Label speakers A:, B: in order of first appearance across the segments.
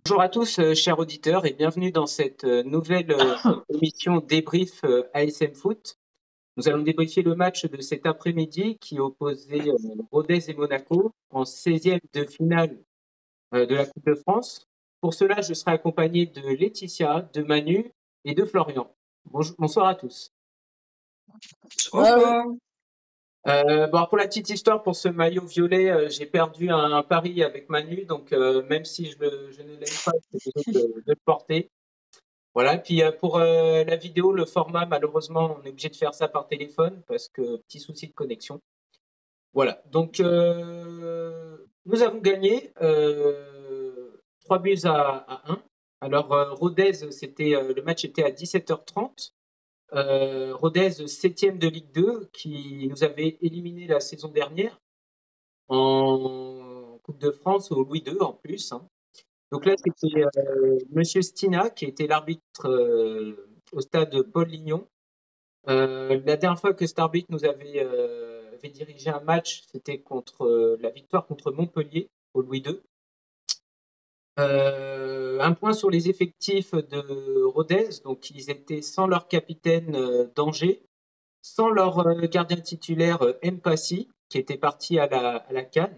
A: Bonjour à tous, chers auditeurs, et bienvenue dans cette nouvelle émission débrief ASM Foot. Nous allons débriefer le match de cet après-midi qui opposait Rodez et Monaco en 16e de finale de la Coupe de France. Pour cela, je serai accompagné de Laetitia, de Manu et de Florian. Bonsoir à tous.
B: Bonsoir.
A: Pour la petite histoire, pour ce maillot violet, j'ai perdu un pari avec Manu, donc même si je ne l'aime pas, je suis obligé de le porter. Voilà, puis pour la vidéo, le format, malheureusement, on est obligé de faire ça par téléphone parce que petit souci de connexion. Voilà, donc nous avons gagné 3 buts à 1. Alors, Rodez, le match était à 17h30. Rodez, 7e de Ligue 2, qui nous avait éliminé la saison dernière en Coupe de France au Louis II en plus, hein. Donc là, c'était Monsieur Stina qui était l'arbitre au stade Paul Lignon. La dernière fois que cet arbitre nous avait dirigé un match, c'était contre la victoire contre Montpellier au Louis II. Un point sur les effectifs de Rodez. Donc, ils étaient sans leur capitaine Danger, sans leur gardien titulaire Mpassi, qui était parti à la CAN.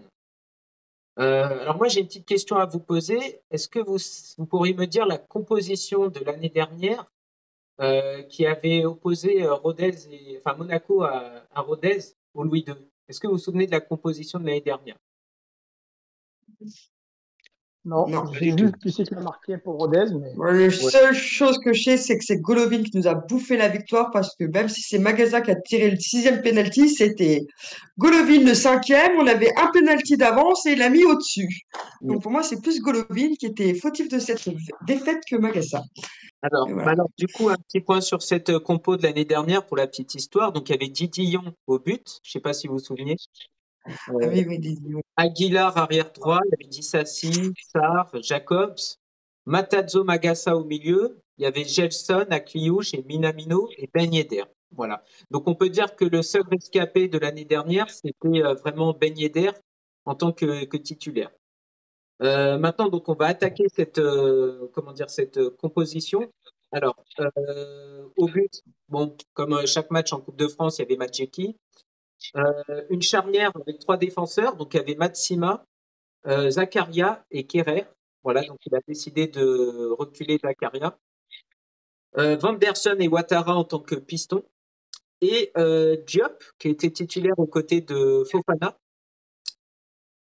A: Alors moi, j'ai une petite question à vous poser. Est-ce que vous pourriez me dire la composition de l'année dernière qui avait opposé Monaco à Rodez au Louis II? Est-ce que vous vous souvenez de la composition de l'année dernière?
B: Non, j'ai vu qui c'est qui a marqué pour Rodez, mais
C: La seule chose que je sais, c'est que c'est Golovin qui nous a bouffé la victoire parce que même si c'est Magasa qui a tiré le 6e penalty, c'était Golovin le 5e. On avait un penalty d'avance et il l'a mis au-dessus. Donc pour moi, c'est plus Golovin qui était fautif de cette défaite que Magasa.
A: Alors, du coup, un petit point sur cette compo de l'année dernière pour la petite histoire. Donc, il y avait Didillon au but. Je ne sais pas si vous vous souvenez.
C: Oui, Didillon.
A: Aguilar arrière droit, il y avait Dissassi, Sarr, Jacobs, Matazzo Magassa au milieu, il y avait Gelson, Akliouche et Minamino et Ben Yedder. Voilà. Donc on peut dire que le seul rescapé de l'année dernière, c'était vraiment Ben Yedder en tant que titulaire. Maintenant, donc on va attaquer cette composition. Alors, au but, bon, comme chaque match en Coupe de France, il y avait Madjeki. Une charnière avec 3 défenseurs, donc il y avait Matsima, Zakaria et Kerrer. Voilà, donc il a décidé de reculer Zakaria. Vanderson et Ouattara en tant que piston. Et Diop, qui était titulaire aux côtés de Fofana.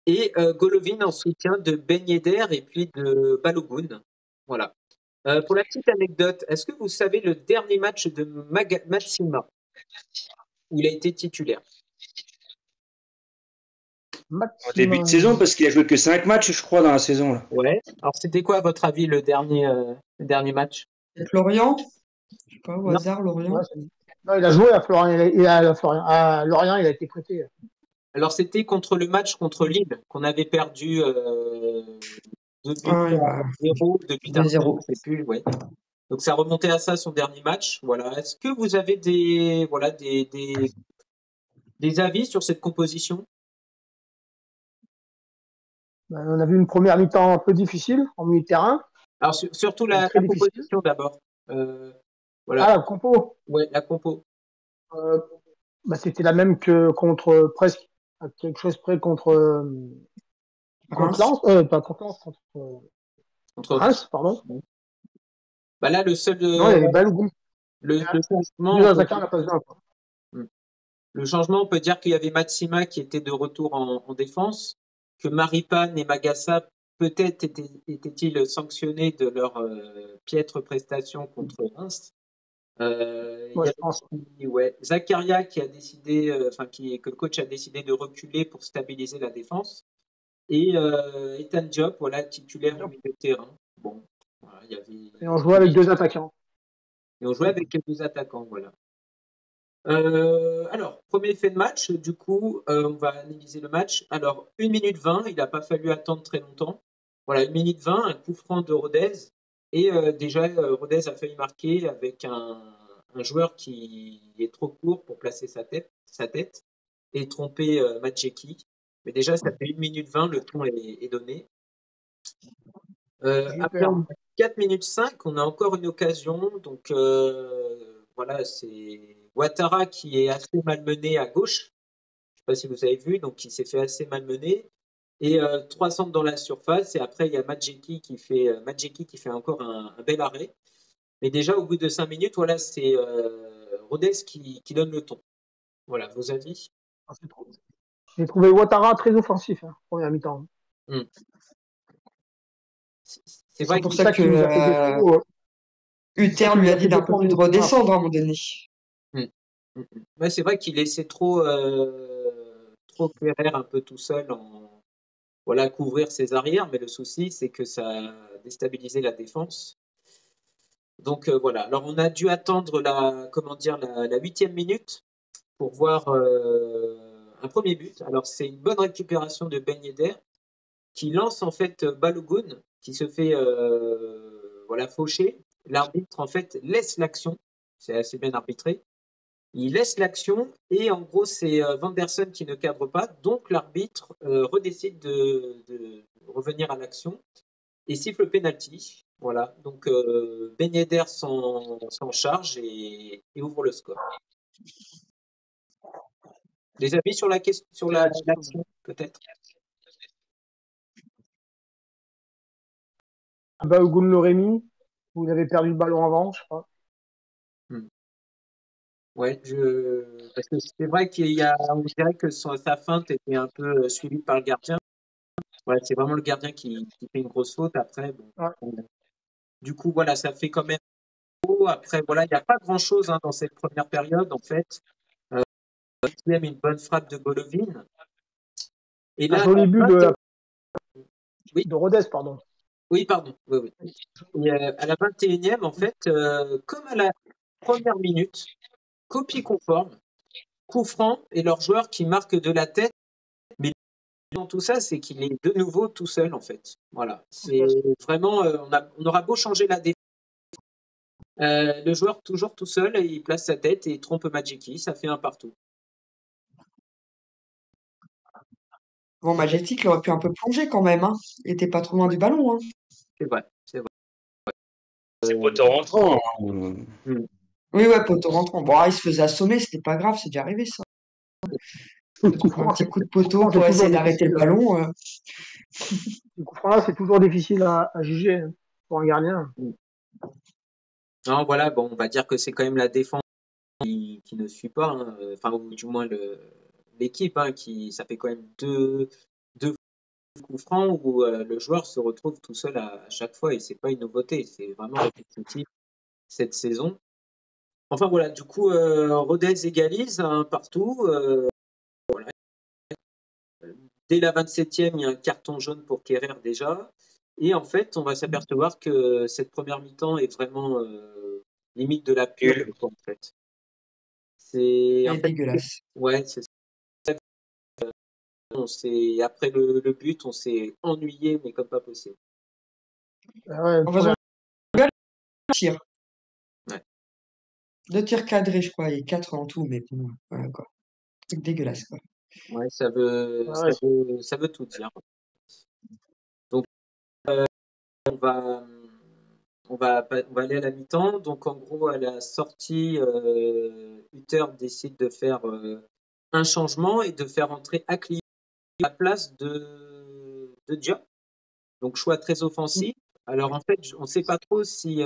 A: Et Golovin en soutien de Ben Yedder et puis de Balogun. Voilà. Pour la petite anecdote, est-ce que vous savez le dernier match de Matsima où il a été titulaire?
B: Maxima...
D: En début de saison, parce qu'il a joué que 5 matchs, je crois, dans la saison. Là.
A: Ouais. Alors, c'était quoi, à votre avis, le dernier match?
C: Lorient. Je sais pas, au hasard, Lorient.
B: Ouais, non, il a joué à Florian. À Lorient, il a été prêté.
A: Alors, c'était contre le match contre Lille, qu'on avait perdu 2 buts à 0 depuis
C: 2-0.
A: Je sais plus, ouais. Donc, ça remontait à ça, son dernier match. Voilà. Est-ce que vous avez des avis sur cette composition?
B: On a vu une première mi-temps un peu difficile en milieu de terrain.
A: Alors, surtout la composition d'abord. Voilà.
B: Ah, la compo.
A: Ouais, la compo.
B: C'était la même que contre presque à quelque chose près contre Lens, pas contre Lens, contre Reims, pardon.
A: Là, le seul.
B: Non, il y avait Balogun.
A: Le changement. Le changement, on peut dire qu'il y avait Matsima qui était de retour en défense, que Maripane et Magassa peut-être étaient-ils sanctionnés de leur piètre prestation contre Reims.
B: Je pense.
A: Zakaria qui a décidé, que le coach a décidé de reculer pour stabiliser la défense, et Ethan Diop, voilà, titulaire au milieu de terrain. Bon, voilà, il y avait.
B: Et on jouait avec 2 attaquants.
A: Voilà. Alors, premier fait de match, du coup, on va analyser le match. Alors, 1 minute 20, il n'a pas fallu attendre très longtemps. Voilà, 1 minute 20, un coup franc de Rodez. Et déjà, Rodez a failli marquer avec un joueur qui est trop court pour placer sa tête et tromper Madjeki. Mais déjà, ça fait 1 minute 20, le ton est donné. Après, on a 4 minutes 5, on a encore une occasion. Donc, voilà, c'est Ouattara qui est assez malmené à gauche. Je ne sais pas si vous avez vu, donc il s'est fait assez malmener. Et 3 centres dans la surface. Et après, il y a Madjeki qui fait encore un bel arrêt. Mais déjà, au bout de 5 minutes, voilà, c'est Rodez qui donne le ton. Voilà, vos avis?
B: J'ai trouvé Ouattara très offensif, première mi-temps.
A: C'est vrai
C: pour
B: que
C: ça que
B: nous a fait défaut.
C: Uther lui a dit d'un peu plus de redescendre à un moment donné.
A: Ouais, c'est vrai qu'il laissait trop Kerrer un peu tout seul voilà, couvrir ses arrières, mais le souci, c'est que ça a déstabilisé la défense. Donc voilà. Alors on a dû attendre la 8e minute pour voir un premier but. Alors c'est une bonne récupération de Ben Yedder qui lance en fait Balogun qui se fait faucher. L'arbitre en fait laisse l'action. C'est assez bien arbitré. Il laisse l'action et en gros c'est Vanderson qui ne cadre pas. Donc l'arbitre redécide de revenir à l'action et siffle le penalty. Voilà, donc Ben Yedder s'en charge et ouvre le score. Des avis sur l'action, peut-être?
B: Balogun l'aurait mis. Vous avez perdu le ballon avant, je crois.
A: Ouais, parce que c'est vrai on dirait que sa feinte était un peu suivie par le gardien. Ouais, c'est vraiment le gardien qui fait une grosse faute après. Bon. Ouais. Du coup, voilà, ça fait quand même. Après, voilà, il n'y a pas grand-chose dans cette première période, en fait. Même une bonne frappe de Golovin.
B: Et là, un joli but de Rodez, pardon.
A: Oui, pardon. Oui. Et, à la 21e, en fait, comme à la première minute, copie conforme, coup franc et leur joueur qui marque de la tête. Mais dans tout ça, c'est qu'il est de nouveau tout seul, en fait. Voilà. C'est vraiment, on aura beau changer la défense. Le joueur toujours tout seul, il place sa tête et il trompe Madjeki, ça fait un partout.
C: Bon, Madjeki, il aurait pu un peu plonger quand même. Il n'était pas trop loin du ballon.
A: C'est vrai.
D: C'est poteau rentrant.
C: Oui, poteau rentrant. Bon, il se faisait assommer, c'était pas grave, c'est déjà arrivé ça. Un petit coup de poteau pour essayer d'arrêter le ballon.
B: Le coup franc, c'est toujours difficile à juger pour un gardien.
A: Non, voilà, bon, on va dire que c'est quand même la défense qui ne suit pas, enfin, ou du moins l'équipe, ça fait quand même deux coups francs où le joueur se retrouve tout seul à chaque fois et c'est pas une nouveauté, c'est vraiment répétitif cette saison. Enfin voilà, du coup, Rodez égalise partout. Voilà. Dès la 27e, il y a un carton jaune pour Kerrer déjà. Et en fait, on va s'apercevoir que cette première mi-temps est vraiment limite de la pure. En fait. C'est
C: dégueulasse.
A: Ouais, c'est ça. Après le but, on s'est ennuyé, mais comme pas possible.
C: En faisant tir.
A: Ouais.
C: 2 tirs cadrés, je crois, et 4 en tout, mais bon, voilà quoi. C'est dégueulasse, quoi.
A: Ouais, ça veut tout dire. Donc, on va aller à la mi-temps. Donc, en gros, à la sortie, Uther décide de faire un changement et de faire entrer Akli à la place de Diop. Donc, choix très offensif. Alors, en fait, on ne sait pas trop si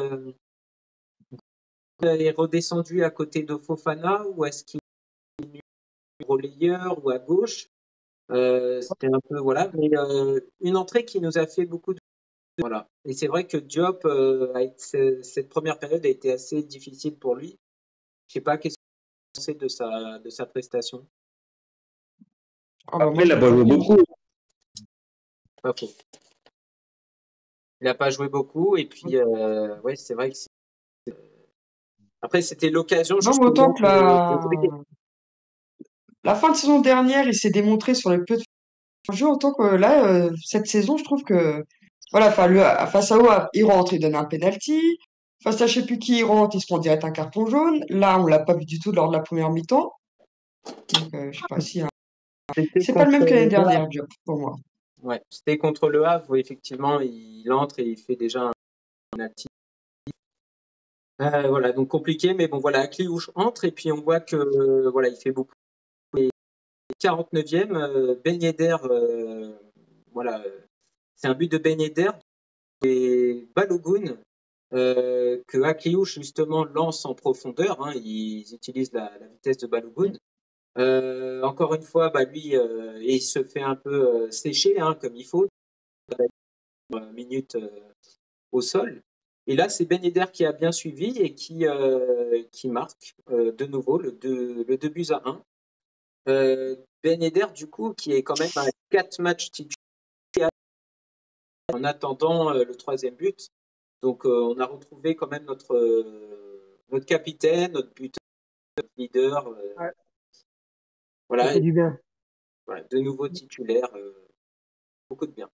A: est redescendu à côté de Fofana ou est-ce qu'il est relayeur ou à gauche. C'était un peu, voilà. Mais une entrée qui nous a fait beaucoup de. Voilà. Et c'est vrai que Diop, cette première période a été assez difficile pour lui. Je sais pas qu'est-ce que vous pensez de sa prestation.
D: Après, il n'a pas joué beaucoup.
A: Pas faux. Il n'a pas joué beaucoup et puis ouais, c'est vrai que après c'était l'occasion.
C: Non, autant que la fin de saison dernière, il s'est démontré sur les peu de jeux, autant que là, cette saison, je trouve que voilà, face à OA, il rentre, il donne un penalty. Face à je sais plus qui, il rentre, il se prend direct un carton jaune. Là, on l'a pas vu du tout lors de la première mi-temps. Donc, je sais pas si. C'est pas le même que l'année dernière, Diop, pour moi.
A: Ouais, c'était contre le Havre où effectivement il entre et il fait déjà un penalty. Voilà, donc compliqué, mais bon voilà, Akliouche entre et puis on voit que voilà, il fait beaucoup. Et 49e, Ben Yedder, voilà, c'est un but de Ben Yedder et Balogun que Akliouche justement lance en profondeur. Hein, ils utilisent la vitesse de Balogun. Encore une fois, bah lui, il se fait un peu sécher hein, comme il faut, minutes au sol. Et là, c'est Ben Yedder qui a bien suivi et qui marque de nouveau le 2 buts à 1. Ben Yedder, du coup, qui est quand même à 4 matchs titulaires en attendant le 3e but. Donc, on a retrouvé quand même notre capitaine, notre buteur, notre leader.
B: Ouais.
A: Voilà,
B: Ça fait du bien.
A: Voilà, de nouveau titulaire, beaucoup de bien.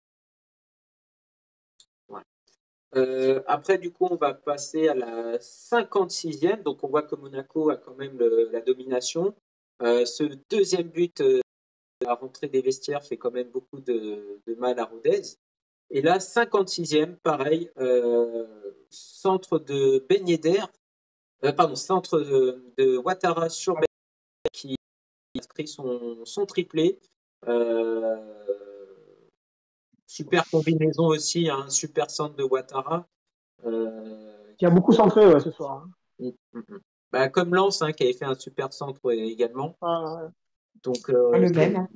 A: Voilà. Après, du coup, on va passer à la 56e. Donc, on voit que Monaco a quand même la domination. Ce 2e but à rentrée des vestiaires fait quand même beaucoup de mal à Rodez. Et là, 56e, pareil, centre de Ben Yedder, centre de Ouattara sur Ben qui a inscrit son triplé. Super combinaison aussi, un super centre de Ouattara.
B: Qui a beaucoup centré ce soir.
A: Bah, comme Lens, hein, qui avait fait un super centre également.
B: Ouais.
A: Donc,
C: le même. Hein.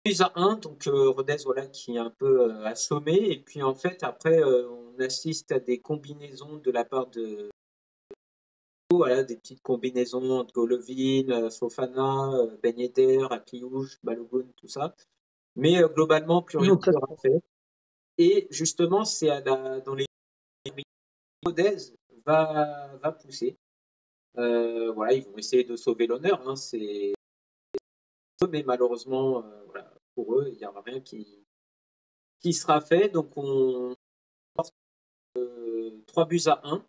A: 2-1, donc Rodez voilà, qui est un peu assommé. Et puis en fait, après, on assiste à des combinaisons de la part de. Voilà, des petites combinaisons entre Golovin, Fofana, Ben Yedder, Akliouche, Balogun, tout ça. Mais globalement, plus rien ne sera fait. Et justement, c'est dans les Rodez va pousser. Voilà, ils vont essayer de sauver l'honneur. Hein, mais malheureusement, voilà, pour eux, il n'y aura rien qui sera fait. Donc, on porte 3 buts à 1.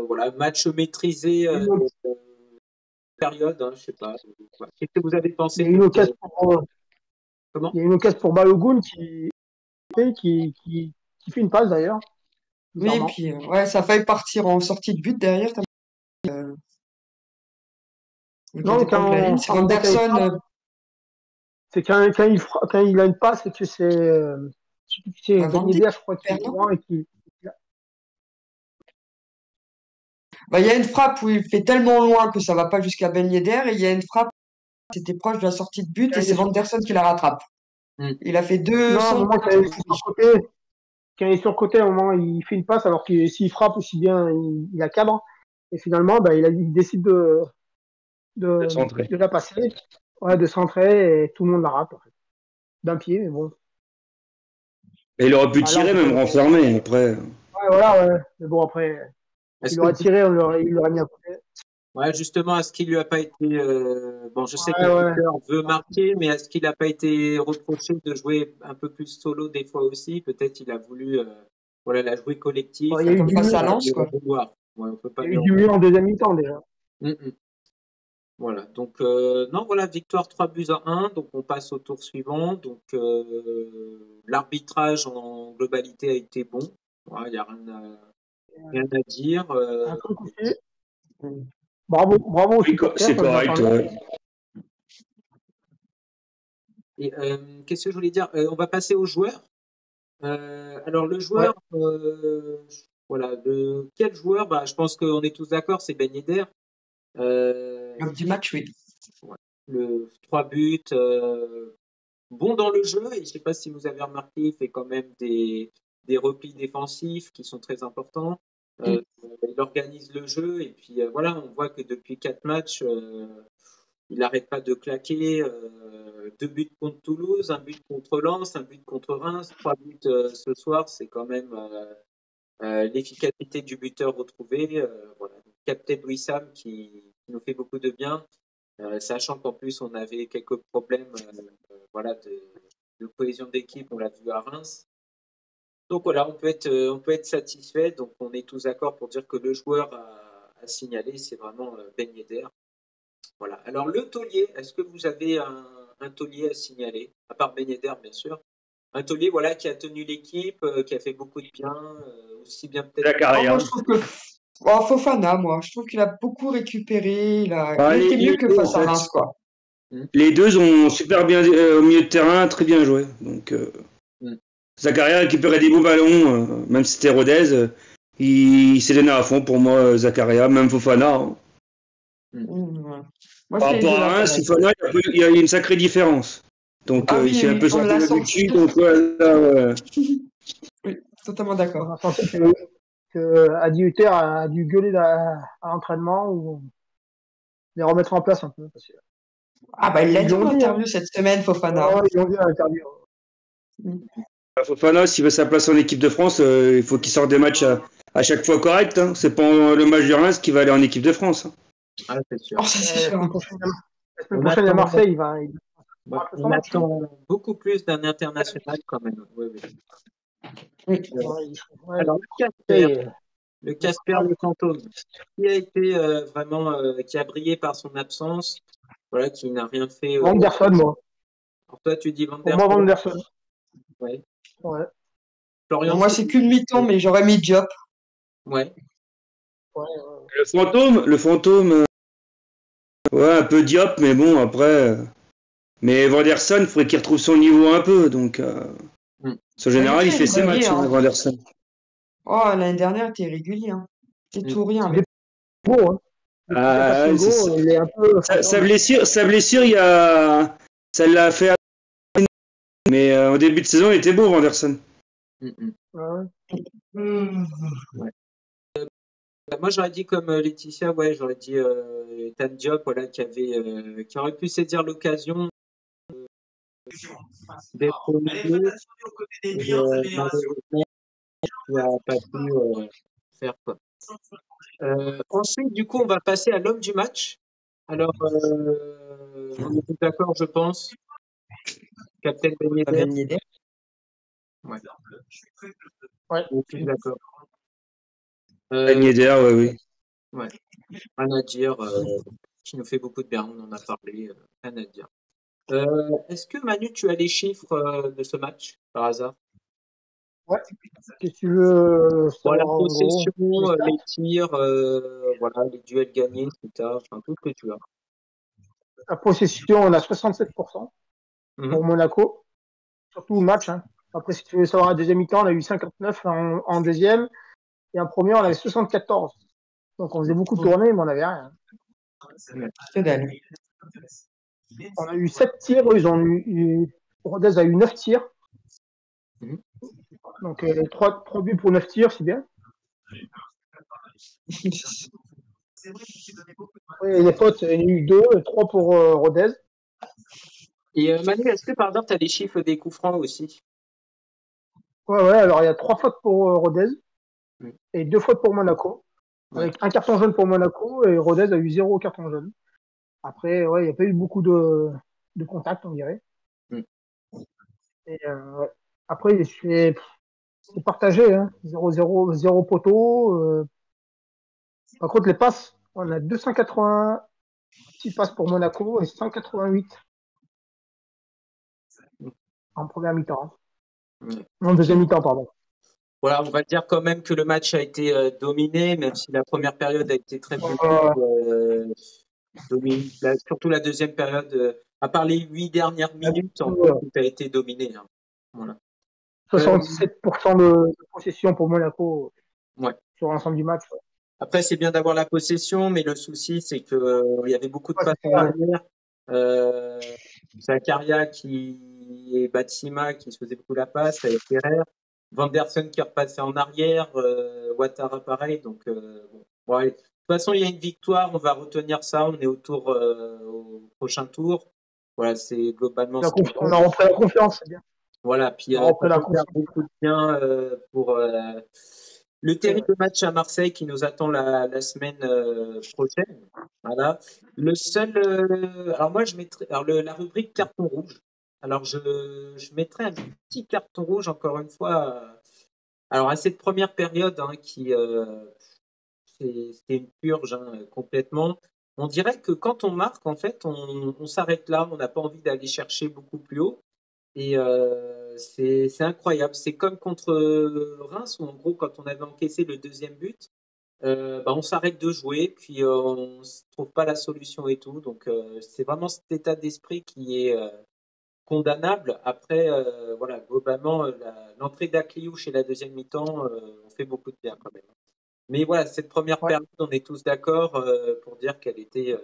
A: Voilà, match maîtrisé période, hein, je sais pas. Qu'est-ce que vous avez pensé?
B: Il y a une occasion
A: Comment?
B: Il y a une occasion pour Balogun qui fait une passe d'ailleurs.
C: Oui, puis ouais, ça a failli partir en sortie de but derrière.
B: Non,
C: c'est Anderson.
B: C'est quand il a une passe et que c'est Ben Yedder, je crois, qui est devant et qui.
C: Bah, il y a une frappe où il fait tellement loin que ça va pas jusqu'à Ben Yedder et il y a une frappe, c'était proche de la sortie de but et c'est Anderson qui la rattrape. Il a fait deux.
B: Non, à un moment, quand il est sur le côté, à un moment, il fait une passe alors que s'il frappe aussi bien, il la cadre. Et finalement, bah, il décide de la passer, ouais, de centrer et tout le monde la rate. En fait. D'un pied, mais bon.
D: Et il aurait pu tirer, même renfermer après.
B: Ouais, voilà, ouais. Mais bon, après, il aurait tiré, il l'aurait mis à côté.
A: Ouais, justement, est-ce qu'il lui a pas été. Bon, je sais que le buteur veut marquer, mais est-ce qu'il n'a pas été reproché de jouer un peu plus solo des fois aussi? Peut-être il a voulu voilà, la jouer collective.
B: Il y a eu du
C: mieux à Lens, quoi.
B: Ouais, il y a eu du mieux en deuxième mi-temps déjà.
A: Voilà, donc non, voilà, victoire 3 buts à 1, donc on passe au tour suivant. Donc l'arbitrage en globalité a été bon, il n'y a rien à dire.
B: Un truc aussi. Bravo aux supporters.
D: C'est correct.
A: Et qu'est-ce que je voulais dire? On va passer aux joueurs. Alors le joueur, voilà, quel joueur? Bah, je pense qu'on est tous d'accord, c'est Ben Yedder.
C: L'homme du match, oui.
A: Le 3 buts, bon dans le jeu, et je ne sais pas si vous avez remarqué, il fait quand même des replis défensifs qui sont très importants. Il organise le jeu, et puis voilà, on voit que depuis 4 matchs, il n'arrête pas de claquer. 2 buts contre Toulouse, 1 but contre Lens, 1 but contre Reims, 3 buts ce soir, c'est quand même l'efficacité du buteur retrouvé. Voilà. Captain Wissam qui nous fait beaucoup de bien. Sachant qu'en plus on avait quelques problèmes voilà, de cohésion d'équipe, on l'a vu à Reims. Donc voilà, on peut être satisfait. Donc on est tous d'accord pour dire que le joueur à signaler, c'est vraiment Ben Yedder. Voilà. Alors le taulier, est-ce que vous avez un taulier à signaler, à part Ben Yedder, bien sûr. Un taulier, voilà, qui a tenu l'équipe, qui a fait beaucoup de bien, aussi bien peut-être.
D: Zakaria.
C: Moi, je trouve que Fofana, moi, je trouve qu'il a beaucoup récupéré. Il
D: Ah,
C: était mieux que
D: deux, en
C: face à
D: fait.
C: Reims, quoi.
D: Les deux ont super bien au milieu de terrain, très bien joué. Donc, Zakaria récupérait des beaux ballons, même si c'était Rodez. Il s'est donné à fond pour moi, Zakaria, même Fofana. Hein.
C: Moi,
D: Par
C: c'est les
D: rapport
C: deux
D: à
C: là.
D: Reims, Fofana, il y a une sacrée différence. Donc,
C: Ah
D: il
C: oui,
D: s'est un peu
C: on
D: sorti
C: l'a
D: de
C: senti.
D: dessus. Donc, voilà,
C: Oui, totalement
B: On
C: d'accord.
B: a senti que Adi Hutter a dû gueuler à l'entraînement ou les remettre en place un peu. Parce que,
C: Ah bah il l'a
B: ils
C: dit en
B: l'ont dit, hein.
C: interview cette semaine, Fofana.
B: Ils l'ont dit à l'interview.
D: Fofana, s'il veut sa place en équipe de France, il faut qu'il sorte des matchs à chaque fois corrects. Hein. C'est pas le match de Reims qui va aller en équipe de France. Hein.
A: Ah, c'est sûr.
C: Oh, ça c'est
B: La
C: sûr.
B: semaine prochaine, à Marseille, il va rater son
A: On
B: match.
A: attend beaucoup plus d'un international quand même. Oui, oui.
C: Oui.
A: Alors, le Casper, le fantôme, qui a été vraiment, qui a brillé par son absence, voilà, qui n'a rien fait.
B: Vanderson, moi.
A: Alors toi, tu dis
B: Pour moi,
A: Vanderson.
B: Vanderson.
A: Ouais.
B: Ouais.
A: Florian,
C: Moi, c'est qu'une mi-temps, mais j'aurais mis Diop.
A: Ouais.
D: Le fantôme, ouais, un peu Diop, mais bon, après. Mais Vanderson, il faudrait qu'il retrouve son niveau un peu. Donc, en général, il fait ses matchs, Vanderson.
C: Oh, l'année dernière, t'es régulier. Hein. C'est tout rien.
B: Il est beau, hein.
D: Ah,
B: il est un peu.
D: Sa blessure, il y a. Ça l'a fait. Mais au début de saison, il était beau, Vanderson.
B: Ouais.
A: Moi, j'aurais dit comme Laetitia, ouais, j'aurais dit Ethan Diop, voilà, qui aurait pu saisir l'occasion d'être au milieu. Malheureusement, il n'a pas pu faire quoi. Ensuite, du coup, on va passer à l'homme du match. Alors, on est tous d'accord, je pense. Captain Ben Yedder. Ouais. On est tous d'accord.
D: Ben Yedder, oui.
A: Ouais. Rien à dire. Qui nous fait beaucoup de bien, on en a parlé. Rien à dire. Est-ce que Manu, tu as les chiffres de ce match, par hasard?
B: Ouais. Si tu veux
A: Voilà,
B: savoir
A: la possession,
B: en gros,
A: les tirs, voilà, les duels gagnés, etc. Enfin, tout ce que tu as.
B: la possession, on a 67% pour Monaco. Surtout au match. Hein. Après, si tu veux savoir, la deuxième mi-temps, on a eu 59 en deuxième. Et en premier, on avait 74. Donc, on faisait beaucoup de tournées, mais on n'avait rien.
C: Que dalle.
B: On a eu 7 tirs. Ils ont Rodez a eu 9 tirs. Donc, 3 buts pour 9 tirs, c'est bien. Et les potes, il y en a eu 2, 3 pour Rodez.
A: Et Manu, est-ce que par hasard, tu as les chiffres des coups francs aussi?
B: Ouais, alors il y a 3 fautes pour Rodez et 2 fautes pour Monaco. Avec un carton jaune pour Monaco et Rodez a eu 0 carton jaune. Après, ouais, il n'y a pas eu beaucoup de contact, on dirait. Et, après, c'est partagé, hein. 0 poteau. Par contre, les passes, on a 286 passes pour Monaco et 188 en première mi-temps. En deuxième mi-temps, pardon.
A: Voilà, on va dire quand même que le match a été dominé, même si la première période a été très dominée. Surtout la deuxième période, à part les 8 dernières minutes, en fait, tout a été dominé. Hein. Voilà.
B: 67% de possession pour Monaco sur l'ensemble du match.
A: Après, c'est bien d'avoir la possession, mais le souci, c'est que il y avait beaucoup de passes en arrière. Zakaria et Batsima qui se faisaient beaucoup la passe, avec Ferrer. Vanderson qui repassait en arrière, Ouattara pareil. Donc, bon, allez. De toute façon, il y a une victoire, on va retenir ça. On est au prochain tour. Voilà, c'est globalement.
B: On a repris la confiance, c'est bien.
A: Voilà, puis ça peut faire beaucoup de bien pour le terrible match à Marseille qui nous attend la semaine prochaine. Voilà. Le seul, alors moi je mettrais, la rubrique carton rouge. Alors je mettrais un petit carton rouge encore une fois. Alors à cette première période qui c'était une purge complètement. on dirait que quand on marque, en fait, on s'arrête là, on n'a pas envie d'aller chercher beaucoup plus haut. Et c'est incroyable. C'est comme contre Reims, où en gros, quand on avait encaissé le deuxième but, on s'arrête de jouer, puis on ne trouve pas la solution et tout. Donc, c'est vraiment cet état d'esprit qui est condamnable. Après, voilà, globalement, l'entrée d'Akliouche et la deuxième mi-temps ont fait beaucoup de bien quand même. Mais voilà, cette première période, on est tous d'accord pour dire qu'elle était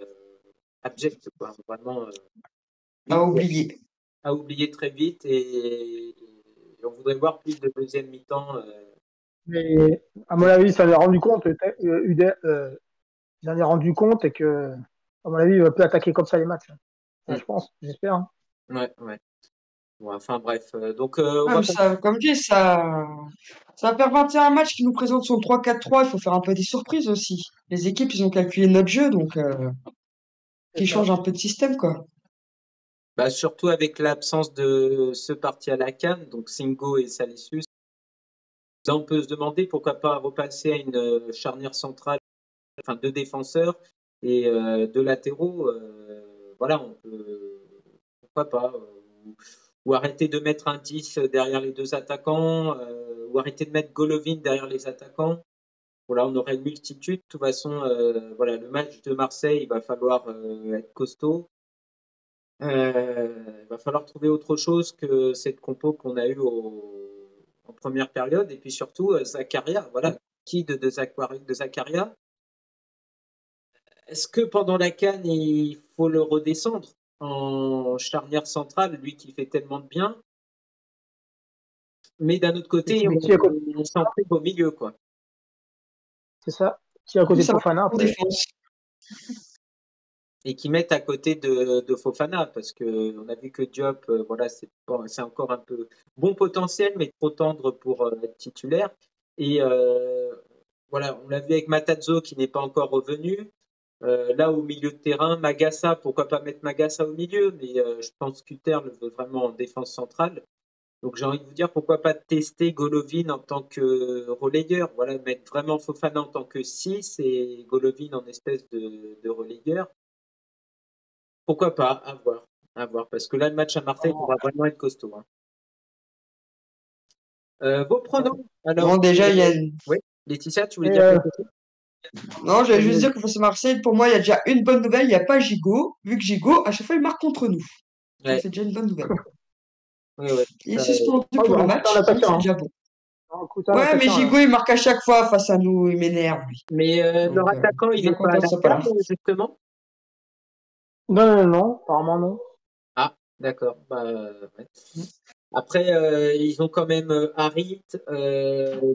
A: abjecte, quoi. Vraiment
C: À oublier.
A: à oublier très vite et on voudrait voir plus de deuxième mi-temps.
B: Mais à mon avis, ça en est rendu compte. Il en est rendu compte et que, à mon avis, il va plus attaquer comme ça les matchs. Je pense, j'espère. Hein.
A: Ouais. Bon, enfin bref, donc
C: Comme je dis, ça va faire 21 matchs qui nous présentent son 3-4-3. Il faut faire un peu des surprises aussi. Les équipes, ils ont calculé notre jeu, donc qui changent un peu de système, quoi.
A: surtout avec l'absence de ceux partis à la CAN, donc Singo et Salicius. Là, on peut se demander pourquoi pas repasser à une charnière centrale, enfin deux défenseurs et deux latéraux. Voilà, on peut, pourquoi pas. Ou arrêter de mettre un 10 derrière les deux attaquants, ou arrêter de mettre Golovin derrière les attaquants. Voilà, on aurait une multitude. De toute façon, voilà, le match de Marseille, il va falloir être costaud. Il va falloir trouver autre chose que cette compo qu'on a eue en première période. Et puis surtout, Zakaria, voilà, qui de Zakaria. Est-ce que pendant la CAN, il faut le redescendre en charnière centrale, lui qui fait tellement de bien? Mais d'un autre côté, on s'en prive au milieu, quoi.
B: C'est ça. Qui est à côté de Fofana après.
A: Et qui mettent à côté de Fofana, parce que on a vu que Diop, voilà, c'est encore un peu bon potentiel, mais trop tendre pour être titulaire. Et voilà, on l'a vu avec Matazzo qui n'est pas encore revenu. Là, au milieu de terrain, Magassa, pourquoi pas mettre Magassa au milieu, mais je pense qu'Hutter le veut vraiment en défense centrale. Donc j'ai envie de vous dire, pourquoi pas tester Golovin en tant que relayeur, voilà, mettre vraiment Fofana en tant que 6 et Golovin en espèce de relayeur. Pourquoi pas, à voir, parce que là, le match à Marseille va vraiment être costaud. Hein. Vos pronoms, alors.
C: Non, déjà, il y a...
A: Oui, Laetitia, tu voulais dire quelque chose?
C: Non, j'allais juste dire que face à Marseille, pour moi, il y a déjà une bonne nouvelle, il n'y a pas Gigot, vu que Gigot, à chaque fois, il marque contre nous.
A: Ouais.
C: C'est déjà une bonne nouvelle.
A: Ouais.
C: Il est suspendu pour le match, c'est déjà bon. Ouais, mais Gigot, il marque à chaque fois face à nous, il m'énerve, lui.
A: Mais leur attaquant, il est pas à la CAN, justement?
B: Non, apparemment non.
A: Ah, d'accord. Ouais. Après, ils ont quand même Harit,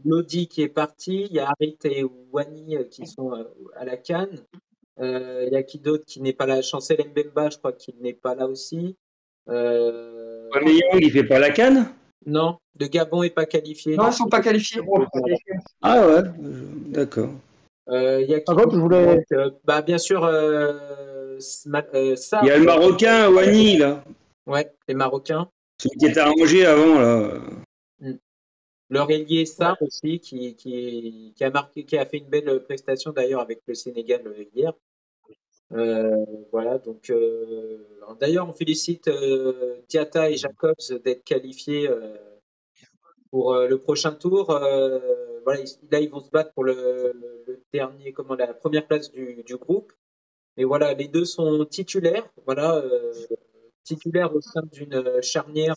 A: Lodi qui est parti. Il y a Harit et Wani qui sont à la CAN. Il y a qui d'autre qui n'est pas là? Chancel Mbemba, je crois qu'il n'est pas là aussi.
D: Young, il fait pas la CAN?
A: Non, de Gabon n'est pas qualifié.
C: Non, ils ne sont pas qualifiés.
D: Ah ouais, d'accord.
A: Il y a qui
B: je voulais...
A: bien sûr, ça.
D: Il y a le Marocain, Wani, là.
A: Ouais, les Marocains.
D: Celui qui était à Angers avant, là.
A: Leur ailier Sarr aussi, qui a fait une belle prestation d'ailleurs avec le Sénégal hier. Voilà, donc d'ailleurs on félicite Diatta et Jacobs d'être qualifiés pour le prochain tour. Voilà, là ils vont se battre pour le dernier, la première place du groupe. Et voilà, les deux sont titulaires. Voilà, titulaires au sein d'une charnière.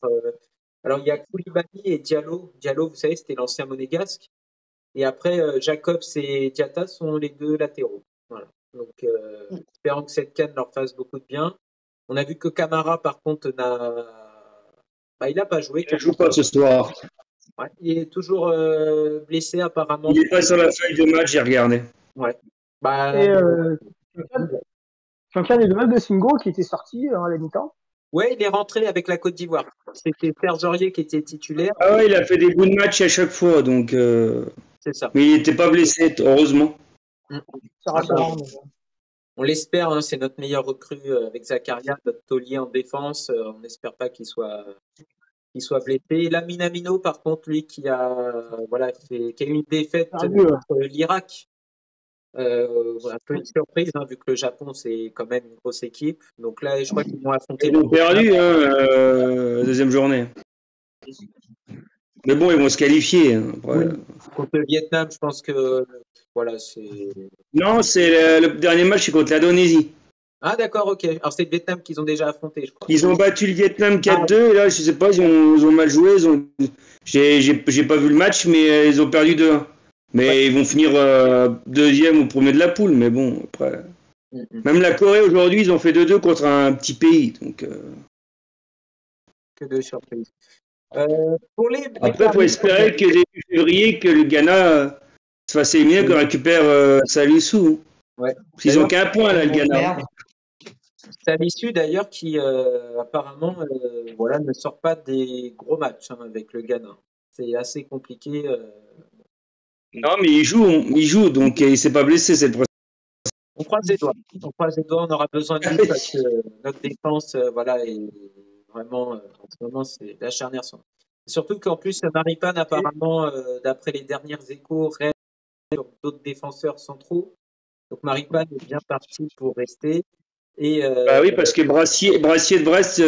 A: Alors il y a Koulibaly et Diallo. Diallo, vous savez, c'était l'ancien monégasque. Et après, Jacobs et Diatta sont les deux latéraux. Voilà. Donc, espérons que cette CAN leur fasse beaucoup de bien. On a vu que Camara, par contre, il n'a pas joué.
D: Il ne joue pas ce soir.
A: Ouais, il est toujours blessé, apparemment.
D: Il n'est pas sur la feuille de match, j'ai regardé.
A: Ouais.
B: Quelqu'un des deux de Singo qui était sorti à la mi-temps.
A: Ouais, il est rentré avec la Côte d'Ivoire. C'était Serge Aurier qui était titulaire.
D: Ah ouais, il a fait des bouts de match à chaque fois, donc.
A: C'est ça.
D: Mais il n'était pas blessé, heureusement.
A: On l'espère, hein, c'est notre meilleur recrue avec Zakaria, notre taulier en défense. On n'espère pas qu'il soit blessé. Et là, Minamino, par contre, lui, qui a eu une défaite contre l'Irak. Un peu une surprise, hein, vu que le Japon, c'est quand même une grosse équipe. Donc là, je crois qu'ils vont affronter.
D: Ils ont perdu, deuxième journée. Mais bon, ils vont se qualifier. Hein,
A: oui. Contre le Vietnam, je pense que voilà, c'est.
D: Non, c'est le dernier match, c'est contre l'Indonésie.
A: Ah d'accord, ok. Alors c'est le Vietnam qu'ils ont déjà affronté, je crois.
D: Ils ont battu le Vietnam 4-2 et là, je sais pas, ils ont mal joué. J'ai pas vu le match, mais ils ont perdu 2-1. Mais ils vont finir deuxième ou premier de la poule. Mais bon, après. Même la Corée aujourd'hui, ils ont fait 2-2 contre un petit pays. Donc.
A: Que de surprises.
D: Après, il faut espérer que début février, que le Ghana se fasse éliminer, qu'on récupère Salissou.
A: Ouais.
D: Ils ont qu'un point là, le Ghana.
A: Salisu d'ailleurs qui apparemment ne sort pas des gros matchs avec le Ghana. C'est assez compliqué.
D: Non, mais il joue, donc il s'est pas blessé, c'est le procès.
A: On croise les doigts. On aura besoin de lui parce que notre défense, est vraiment, en ce moment, c'est la charnière. Surtout qu'en plus, Maripane, apparemment, d'après les dernières échos, reste sur d'autres défenseurs centraux. Donc Maripane est bien parti pour rester. Et,
D: oui, parce que Brassier de Brest,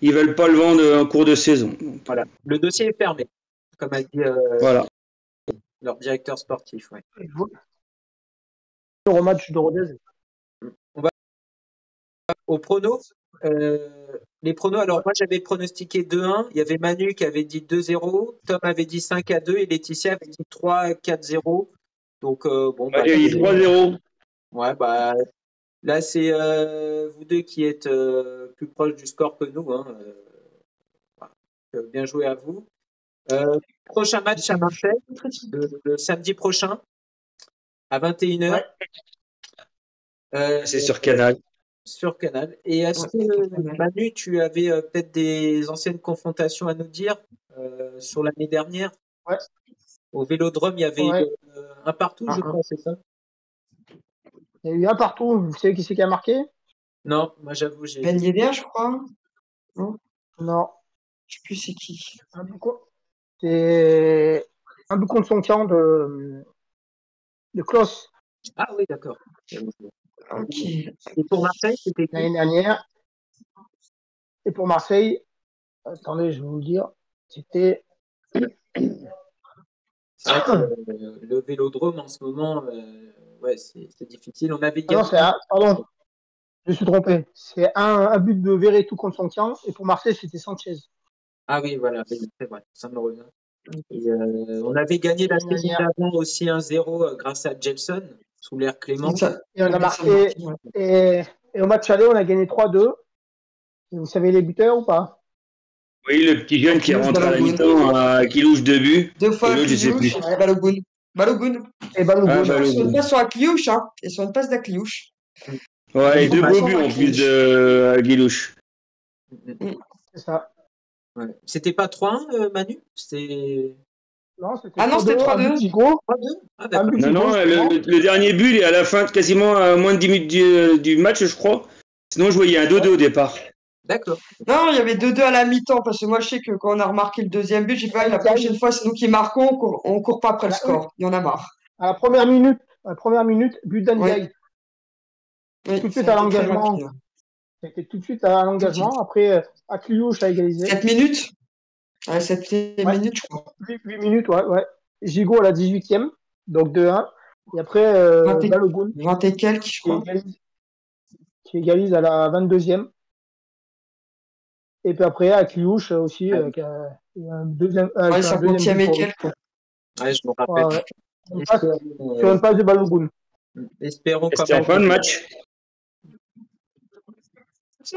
D: ils veulent pas le vendre en cours de saison. Donc,
A: voilà. Le dossier est fermé, comme a dit leur directeur sportif. Ouais.
B: Au match de Rodez.
A: On va au prono. Les pronos, alors moi j'avais pronostiqué 2-1, il y avait Manu qui avait dit 2-0, Tom avait dit 5-2 et Laetitia avait dit 3-4-0. Donc bon,
D: il y a eu 3-0.
A: Ouais, bah là c'est vous deux qui êtes plus proches du score que nous. Hein, bien joué à vous. Prochain match à Marseille, le samedi prochain à 21h.
D: Ouais. C'est sur Canal.
A: Sur Canal. Et est-ce que, Manu, tu avais peut-être des anciennes confrontations à nous dire sur l'année dernière?
B: Ouais.
A: Au Vélodrome, il y avait un partout, je crois, c'est ça?
B: Il y a eu un partout. Vous savez qui c'est qui a marqué?
A: Non, moi j'avoue, j'ai.
C: Ben Yedder, je crois.
B: Non.
C: Je sais plus c'est qui.
B: C'est un but contre son camp de Klaus.
A: Ah oui, d'accord.
C: Ok.
A: Et pour Marseille, c'était qui?
B: L'année dernière. Et pour Marseille, attendez, je vais vous le dire, c'était.
A: C'est vrai que le Vélodrome en ce moment, c'est difficile. On avait
B: non, pardon, je me suis trompé. C'est un but de Verretou contre son camp, et pour Marseille, c'était Sanchez.
A: Ah oui, voilà, c'est vrai, ça me revient. Et, on avait gagné la saison d'avant aussi 1-0 grâce à Jelson, sous l'air Clément.
B: Et on a marqué, et au match aller, on a gagné 3-2. Vous savez les buteurs ou pas?
D: Oui, le petit jeune qui rentre à la mi-temps, qui louche 2 buts.
C: 2 fois Akliouche, Balogun.
B: Et Balogun.
C: Sur une passe sur Akliouche, hein, et sur une passe d'Akliouche.
D: Ouais, et 2 beaux buts en plus de Aguilouche.
B: C'est ça.
A: Ouais. C'était pas 3-1, Manu?
B: Non, c'était
C: 3-2.
B: 3-2.
D: Non, le dernier but est à la fin, quasiment à moins de 10 minutes du match, je crois. Sinon, je voyais un 2-2 au départ.
A: D'accord.
C: Non, il y avait 2-2 à la mi-temps, parce que moi, je sais que quand on a remarqué le deuxième but, j'ai dit, la prochaine fois, c'est nous qui marquons, on court pas après le score. Il y en a marre.
B: À la première minute, but d'Andiaï.
C: Oui,
B: tout de suite à l'engagement. C'était tout de suite à l'engagement. Après, Akliouche a égalisé.
C: 7 minutes 7 minutes, je crois.
B: 8 minutes, ouais. Gigot à la 18e, donc 2-1. Et après, Balogun.
C: 20 et quelques, je crois.
B: Qui égalise à la 22e. Et puis après, Akliouche aussi, qui a un deuxième.
C: 50e et quelques.
A: Ouais, je me rappelle.
B: Sur une passe de Balogun.
A: Espérons
D: c'était en fin de match.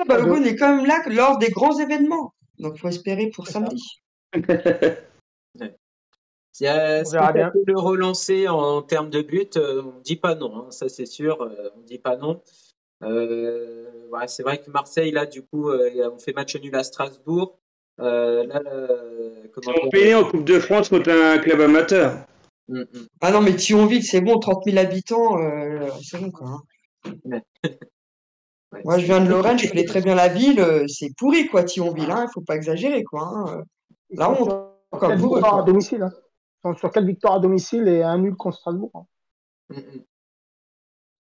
C: Balogun est quand même là lors des grands événements. Donc, il faut espérer pour samedi.
A: Si on peut le relancer en termes de but, on ne dit pas non, hein, ça c'est sûr, on ne dit pas non. C'est vrai que Marseille, là, du coup, on fait match nul à Strasbourg.
D: On payé en Coupe de France contre un club amateur.
C: Ah non, mais Thionville, c'est bon, 30 000 habitants, c'est bon, quoi. Hein. Moi, je viens de Lorraine, je connais très bien la ville, c'est pourri, quoi, Thionville, hein, il ne faut pas exagérer, quoi. Hein. Là, on
B: sur 4 victoires à domicile. Hein. Sur 4 victoires à domicile et un nul contre Strasbourg. Hein.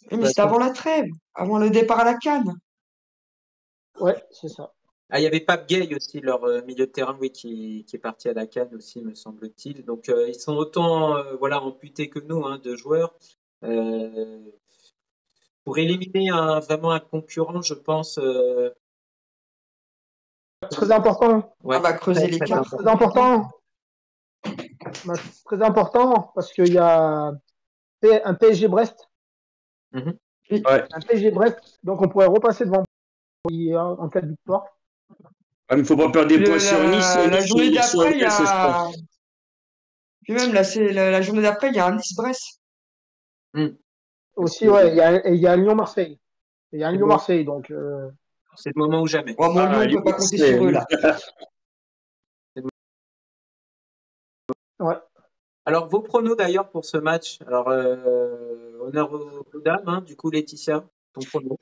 C: Mais c'était avant la trêve, avant le départ à la CAN.
B: Ouais, c'est ça.
A: Ah, il y avait Pape Gay aussi, leur milieu de terrain, oui, qui est parti à la CAN aussi, me semble-t-il. Donc, ils sont autant voilà, amputés que nous, hein, de joueurs. Euh, pour éliminer vraiment un concurrent, je pense.
B: Très important.
A: Ouais,
C: On va creuser
A: très
C: l'écart.
B: Très important. Très important parce qu'il y a un PSG Brest.
A: Mhm.
D: Ouais.
B: Un PSG Brest. Donc on pourrait repasser devant en cas de victoire.
D: Il ne faut pas perdre des points sur Nice.
C: La
D: Nice,
C: journée
D: ils sont
C: d'après, il y
D: honnêtes, je
C: a.
D: pense.
C: Puis même, là, la journée d'après, il y a un Nice-Brest.
B: Aussi, ouais, il y a Lyon-Marseille. Il y a un
A: C'est
B: Lyon-Marseille, donc.
A: C'est le moment ou jamais.
C: Bon, mon Lyon, on ne peut pas compter sur eux, là.
B: Ouais.
A: Alors, vos pronos d'ailleurs pour ce match. Alors, honneur aux dames, hein, du coup, Laetitia, ton prono.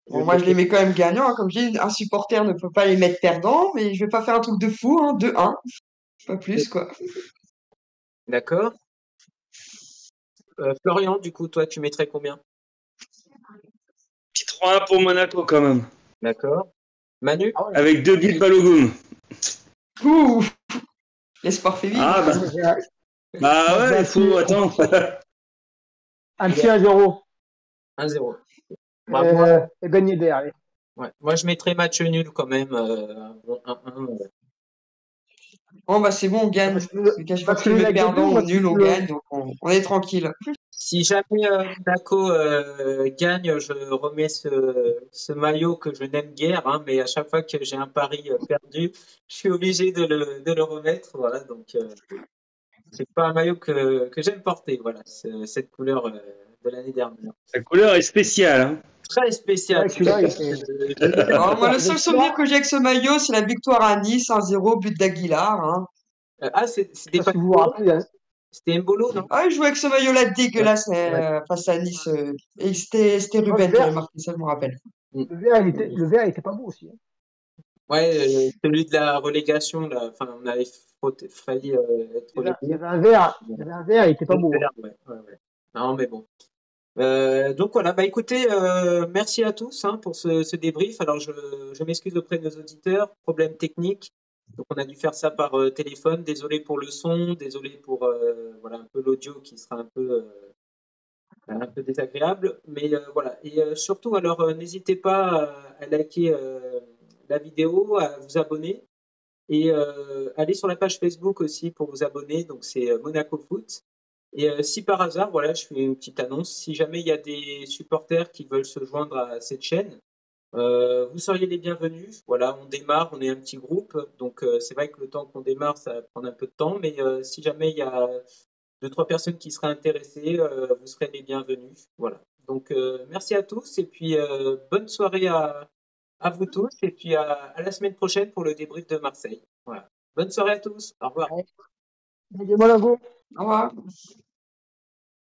C: Bon, moi, je les mets quand même gagnants. Hein. Comme je dis, un supporter ne peut pas les mettre perdants, mais je vais pas faire un truc de fou, hein, 2-1. Pas plus, quoi.
A: D'accord. Florian, du coup, toi, tu mettrais combien?
D: Petit 3-1 pour Monaco quand même.
A: D'accord. Manu?
B: Ah ouais.
D: Avec 2 buts de Balogun.
C: Ouh, l'espoir fait vivre.
D: Ah bah ouais, il faut attendre.
B: Un petit 1-0.
A: 1-0. Moi,
B: Et Ben Yedder, allez.
A: ouais. Moi, je mettrais match nul quand même. 1-1.
C: Bon, bah, c'est bon, on gagne. À chaque fois que tu le mets perdant ou nul, on gagne, donc on est tranquille.
A: Si jamais Monaco gagne, je remets ce maillot que je n'aime guère, hein, mais à chaque fois que j'ai un pari perdu, je suis obligé de le remettre. Voilà, donc c'est pas un maillot que j'aime porter. Voilà, cette couleur de l'année dernière.
D: La couleur est spéciale. Hein.
A: Très spécial.
C: Alors, moi, le seul souvenir que j'ai avec ce maillot, c'est la victoire à Nice, 1-0, but d'Aguilar. Hein.
A: C'était pas
B: si vous vous rappelez, hein.
A: C'était Mbolo, non?
C: Ah, il jouait avec ce maillot-là dégueulasse face à Nice. Et c'était Ruben qui avait marqué ça, je me rappelle.
B: Le vert, il était pas beau aussi. Hein.
A: Ouais, celui de la relégation, là. Enfin, on avait failli être relégué.
B: Il y avait un vert, il était pas beau.
A: Ouais. Non, mais bon. Donc voilà, bah écoutez, merci à tous hein, pour ce débrief. Alors je m'excuse auprès de nos auditeurs, problème technique. Donc on a dû faire ça par téléphone. Désolé pour le son, désolé pour voilà un peu l'audio qui sera un peu désagréable. Mais voilà. Et surtout, alors n'hésitez pas à liker la vidéo, à vous abonner et allez sur la page Facebook aussi pour vous abonner. Donc c'est Monaco Foot. Et si par hasard, voilà, je fais une petite annonce, si jamais il y a des supporters qui veulent se joindre à cette chaîne, vous seriez les bienvenus. Voilà, on démarre, on est un petit groupe, donc c'est vrai que le temps qu'on démarre, ça va prendre un peu de temps, mais si jamais il y a 2-3 personnes qui seraient intéressées, vous serez les bienvenus. Voilà. Donc merci à tous et puis bonne soirée à vous tous et puis à la semaine prochaine pour le débrief de Marseille. Voilà. Bonne soirée à tous. Au revoir.
B: Au revoir.
C: Au revoir.